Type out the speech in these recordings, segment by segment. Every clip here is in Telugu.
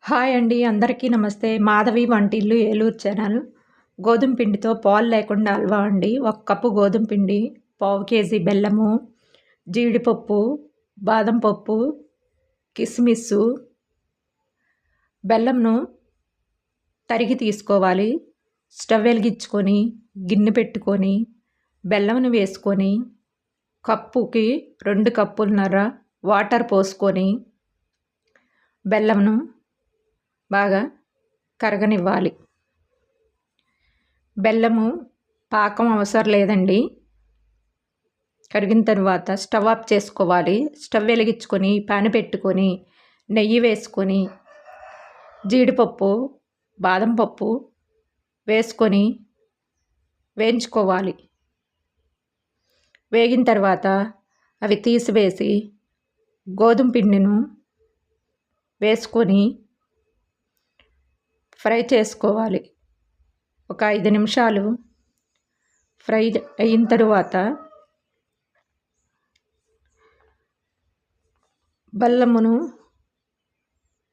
హాయ్ అండి. అందరికీ నమస్తే. మాధవి వంటిల్లు ఏలూరు ఛానల్. గోధుమ పిండితో పాలు లేకుండా హల్వా అండి. 1 కప్పు గోధుమ పిండి, పావు కేజీ బెల్లము, జీడిపప్పు, బాదం పప్పు, కిస్మిస్సు, బెల్లంను తరిగి తీసుకోవాలి. స్టవ్ వెలిగించుకొని గిన్నె పెట్టుకొని బెల్లంను వేసుకొని కప్పుకి 2 కప్పులన్నర వాటర్ పోసుకొని బెల్లంను బాగా కరగనివ్వాలి. బెల్లము పాకం అవసరం లేదండి. కరిగిన తర్వాత స్టవ్ ఆఫ్ చేసుకోవాలి. స్టవ్ వెలిగించుకొని పాన్ పెట్టుకొని నెయ్యి వేసుకొని జీడిపప్పు, బాదం పప్పు వేసుకొని వేయించుకోవాలి. వేగిన తర్వాత అవి తీసివేసి గోధుమ పిండిను వేసుకొని ఫ్రై చేసుకోవాలి. ఒక 5 నిమిషాలు ఫ్రై అయిన తరువాత బెల్లమును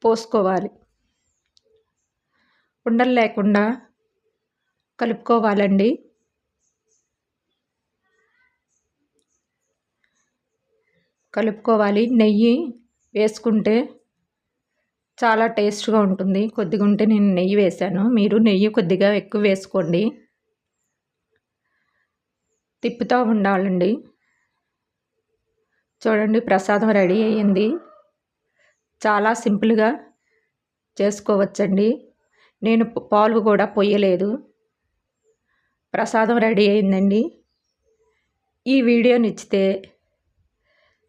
పోసుకోవాలి. ఉండలు లేకుండా కలుపుకోవాలండి. కలుపుకోవాలి. నెయ్యి వేసుకుంటే చాలా టేస్ట్గా ఉంటుంది. కొద్దిగా ఉంటే నేను నెయ్యి వేసాను. మీరు నెయ్యి కొద్దిగా ఎక్కువ వేసుకోండి. తిప్పుతూ ఉండాలండి. చూడండి, ప్రసాదం రెడీ అయ్యింది. చాలా సింపుల్గా చేసుకోవచ్చండి. నేను పాలు కూడా పొయ్యలేదు. ప్రసాదం రెడీ అయిందండి. ఈ వీడియో నచ్చితే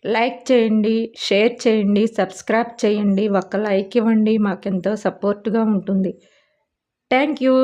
లైక్ చేయండి, షేర్ చేయండి, సబ్స్క్రైబ్ చేయండి. ఒక లైక్ ఇవ్వండి, మాకెంతో సపోర్ట్గా ఉంటుంది. Thank you.